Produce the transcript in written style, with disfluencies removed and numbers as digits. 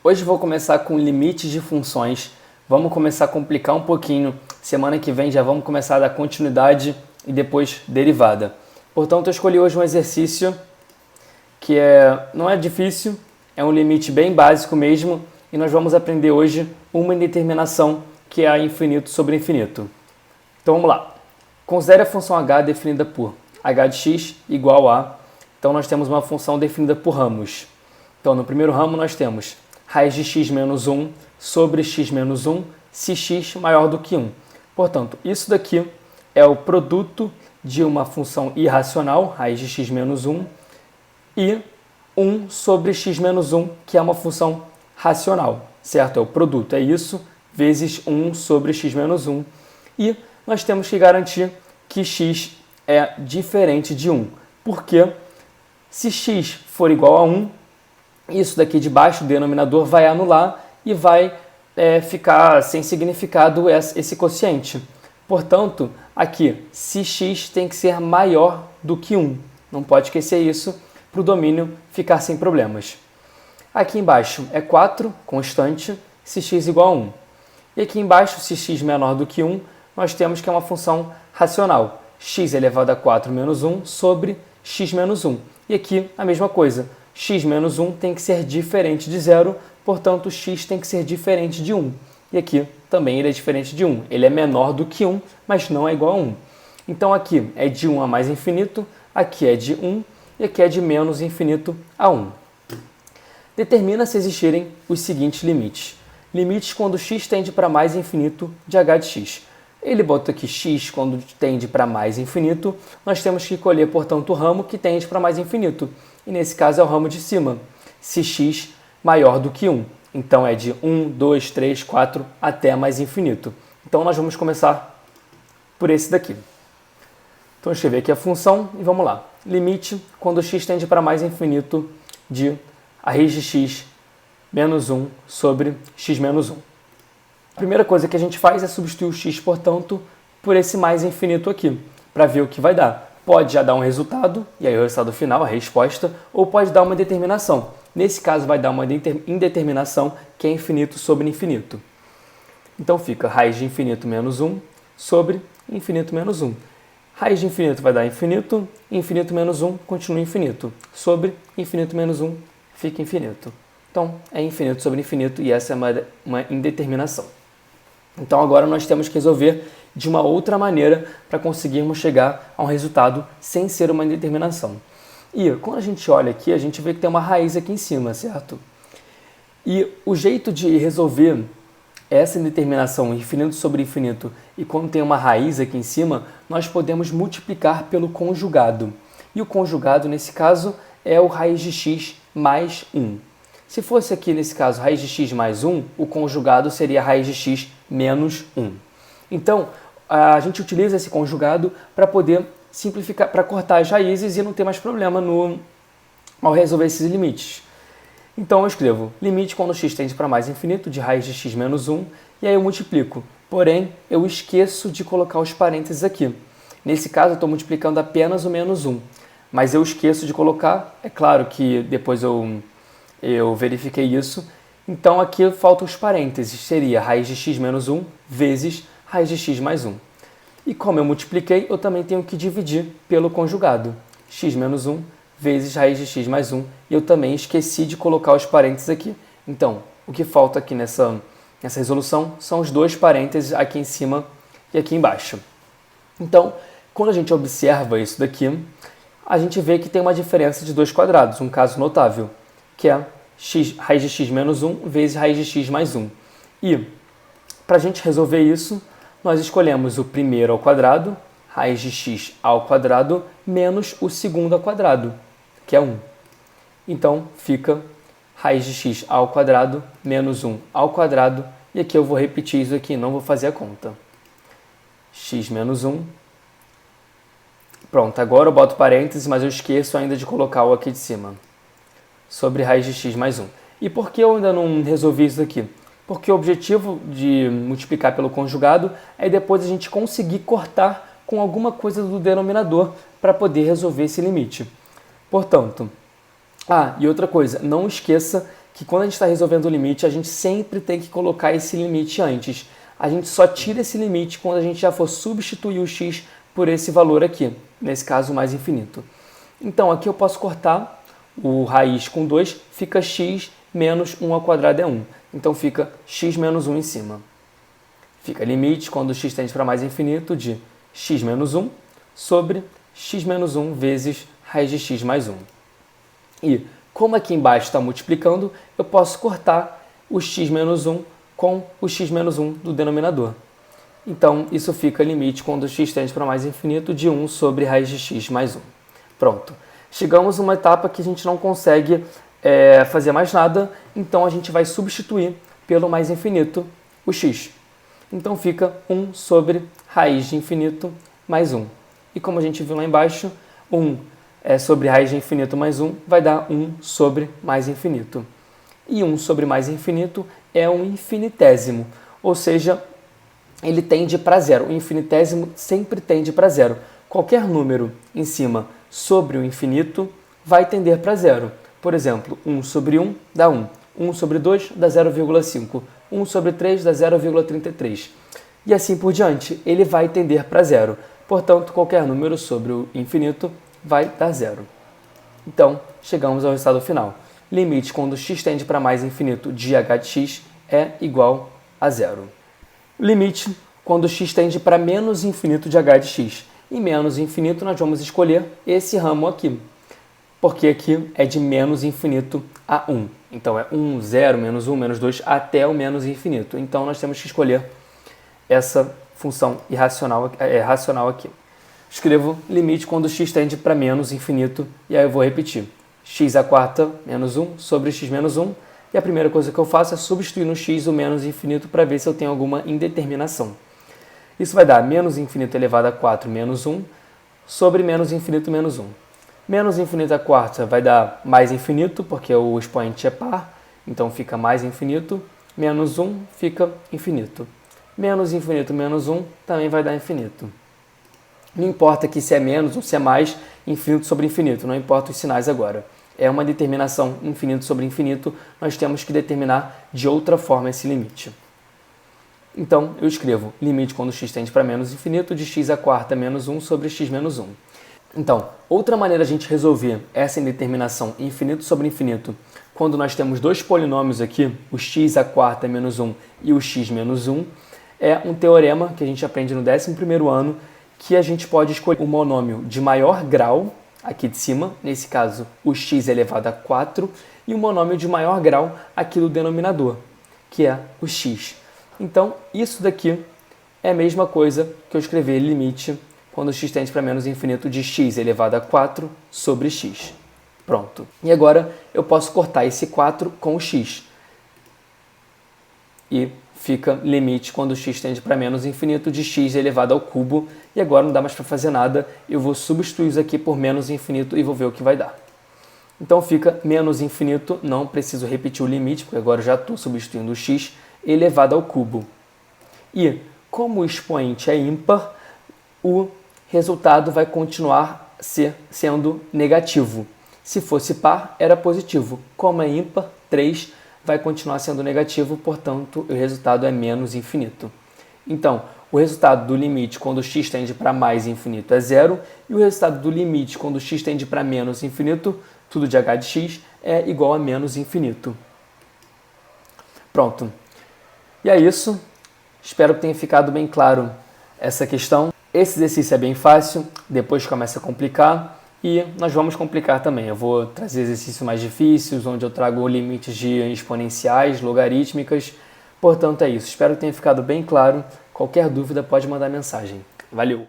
Hoje vou começar com limites de funções. Vamos começar a complicar um pouquinho. Semana que vem já vamos começar a dar continuidade e depois derivada. Portanto, eu escolhi hoje um exercício que não é difícil, é um limite bem básico mesmo, e nós vamos aprender hoje uma indeterminação que é a infinito sobre infinito. Então vamos lá. Considere a função h definida por h de x igual a... Então nós temos uma função definida por ramos. Então no primeiro ramo nós temos raiz de x menos 1 sobre x menos 1 se x maior do que 1. Portanto, isso daqui é o produto de uma função irracional, raiz de x menos 1, e 1 sobre x menos 1, que é uma função racional, certo? É o produto, é isso, vezes 1 sobre x menos 1. E nós temos que garantir que x é diferente de 1. Porque se x for igual a 1, isso daqui de baixo, o denominador, vai anular e vai ficar sem significado esse quociente. Portanto, aqui, se x tem que ser maior do que 1. Não pode esquecer isso para o domínio ficar sem problemas. Aqui embaixo é 4, constante, se x igual a 1. E aqui embaixo, se x menor do que 1, nós temos que é uma função racional. X elevado a 4 menos 1 sobre x menos 1. E aqui a mesma coisa. X menos 1 tem que ser diferente de 0, portanto, x tem que ser diferente de 1. E aqui também ele é diferente de 1. Ele é menor do que 1, mas não é igual a 1. Então aqui é de 1 a mais infinito, aqui é de 1 e aqui é de menos infinito a 1. Determina se existirem os seguintes limites. Limites quando x tende para mais infinito de h de x. Ele botou aqui x quando tende para mais infinito, nós temos que escolher, portanto, o ramo que tende para mais infinito. E nesse caso é o ramo de cima, se x maior do que 1. Então é de 1, 2, 3, 4 até mais infinito. Então nós vamos começar por esse daqui. Então eu escrevi aqui a função e vamos lá. Limite quando x tende para mais infinito de a raiz de x menos 1 sobre x menos 1. A primeira coisa que a gente faz é substituir o x, portanto, por esse mais infinito aqui, para ver o que vai dar. Pode já dar um resultado, e aí o resultado final, a resposta, ou pode dar uma determinação. Nesse caso vai dar uma indeterminação, que é infinito sobre infinito. Então fica raiz de infinito menos 1 sobre infinito menos 1. Raiz de infinito vai dar infinito, infinito menos 1 continua infinito. Sobre infinito menos 1 fica infinito. Então é infinito sobre infinito e essa é uma indeterminação. Então agora nós temos que resolver de uma outra maneira para conseguirmos chegar a um resultado sem ser uma indeterminação. E quando a gente olha aqui, a gente vê que tem uma raiz aqui em cima, certo? E o jeito de resolver essa indeterminação infinito sobre infinito e quando tem uma raiz aqui em cima, nós podemos multiplicar pelo conjugado. E o conjugado, nesse caso, é o raiz de x mais 1. Se fosse aqui, nesse caso, raiz de x mais 1, o conjugado seria raiz de x menos 1. Então, a gente utiliza esse conjugado para poder simplificar, para cortar as raízes e não ter mais problema ao resolver esses limites. Então, eu escrevo limite quando x tende para mais infinito de raiz de x menos 1, e aí eu multiplico. Porém, eu esqueço de colocar os parênteses aqui. Nesse caso, eu estou multiplicando apenas o menos 1. Mas eu esqueço de colocar, é claro que depois eu verifiquei isso. Então aqui faltam os parênteses, seria raiz de x menos 1 vezes raiz de x mais 1. E como eu multipliquei, eu também tenho que dividir pelo conjugado. X menos 1 vezes raiz de x mais 1. E eu também esqueci de colocar os parênteses aqui. Então, o que falta aqui nessa resolução são os dois parênteses aqui em cima e aqui embaixo. Então, quando a gente observa isso daqui, a gente vê que tem uma diferença de dois quadrados, um caso notável, que é raiz de x menos 1 vezes raiz de x mais 1. E, para a gente resolver isso, nós escolhemos o primeiro ao quadrado, raiz de x ao quadrado, menos o segundo ao quadrado, que é 1. Então, fica raiz de x ao quadrado menos 1 ao quadrado, e aqui eu vou repetir isso aqui, não vou fazer a conta. X menos 1. Pronto, agora eu boto parênteses, mas eu esqueço ainda de colocar o aqui de cima. Sobre raiz de x mais 1. E por que eu ainda não resolvi isso aqui? Porque o objetivo de multiplicar pelo conjugado é depois a gente conseguir cortar com alguma coisa do denominador para poder resolver esse limite. Portanto, e outra coisa, não esqueça que quando a gente está resolvendo o limite, a gente sempre tem que colocar esse limite antes. A gente só tira esse limite quando a gente já for substituir o x por esse valor aqui, nesse caso mais infinito. Então aqui eu posso cortar o raiz com 2, fica x menos 1 ao quadrado é 1. Então fica x menos 1 em cima. Fica limite quando x tende para mais infinito de x menos 1 sobre x menos 1 vezes raiz de x mais 1. E como aqui embaixo está multiplicando, eu posso cortar o x menos 1 com o x menos 1 do denominador. Então, isso fica limite quando x tende para mais infinito de 1 sobre raiz de x mais 1. Pronto. Chegamos a uma etapa que a gente não consegue fazer mais nada, então a gente vai substituir pelo mais infinito o x. Então fica 1 sobre raiz de infinito mais 1. E como a gente viu lá embaixo, 1 sobre raiz de infinito mais 1 vai dar 1 sobre mais infinito. E 1 sobre mais infinito é um infinitésimo, ou seja, ele tende para zero. O infinitésimo sempre tende para zero. Qualquer número em cima sobre o infinito vai tender para zero. Por exemplo, 1 sobre 1 dá 1. 1 sobre 2 dá 0,5. 1 sobre 3 dá 0,33. E assim por diante, ele vai tender para zero. Portanto, qualquer número sobre o infinito vai dar zero. Então, chegamos ao resultado final. Limite quando x tende para mais infinito de h de x é igual a zero. Limite quando x tende para menos infinito de h de x. Em menos infinito, nós vamos escolher esse ramo aqui, porque aqui é de menos infinito a 1. Então, é 1, 0, menos 1, menos 2, até o menos infinito. Então, nós temos que escolher essa função racional aqui. Escrevo limite quando x tende para menos infinito, e aí eu vou repetir. X à quarta menos 1 sobre x menos 1. E a primeira coisa que eu faço é substituir no x o menos infinito para ver se eu tenho alguma indeterminação. Isso vai dar menos infinito elevado a 4 menos 1 sobre menos infinito menos 1. Menos infinito à quarta vai dar mais infinito, porque o expoente é par, então fica mais infinito. Menos 1 fica infinito. Menos infinito menos 1 também vai dar infinito. Não importa aqui se é menos ou se é mais, infinito sobre infinito, não importa os sinais agora. É uma determinação infinito sobre infinito, nós temos que determinar de outra forma esse limite. Então, eu escrevo limite quando x tende para menos infinito de x à quarta menos 1 sobre x menos 1. Então, outra maneira de a gente resolver essa indeterminação infinito sobre infinito, quando nós temos dois polinômios aqui, o x à quarta menos 1 e o x menos 1, é um teorema que a gente aprende no 11º ano, que a gente pode escolher um monômio de maior grau, aqui de cima, nesse caso o x elevado a 4, e um monômio de maior grau aqui do denominador, que é o x. Então, isso daqui é a mesma coisa que eu escrever limite quando x tende para menos infinito de x elevado a 4 sobre x. Pronto. E agora eu posso cortar esse 4 com o x. E fica limite quando x tende para menos infinito de x elevado ao cubo. E agora não dá mais para fazer nada. Eu vou substituir isso aqui por menos infinito e vou ver o que vai dar. Então fica menos infinito, não preciso repetir o limite, porque agora eu já estou substituindo o x elevado ao cubo. E como o expoente é ímpar, o resultado vai continuar sendo negativo. Se fosse par, era positivo. Como é ímpar, 3 vai continuar sendo negativo, portanto, o resultado é menos infinito. Então, o resultado do limite quando x tende para mais infinito é 0, e o resultado do limite quando x tende para menos infinito, tudo de h de x, é igual a menos infinito. Pronto. E é isso. Espero que tenha ficado bem claro essa questão. Esse exercício é bem fácil, depois começa a complicar e nós vamos complicar também. Eu vou trazer exercícios mais difíceis, onde eu trago limites de exponenciais, logarítmicas. Portanto, é isso. Espero que tenha ficado bem claro. Qualquer dúvida pode mandar mensagem. Valeu!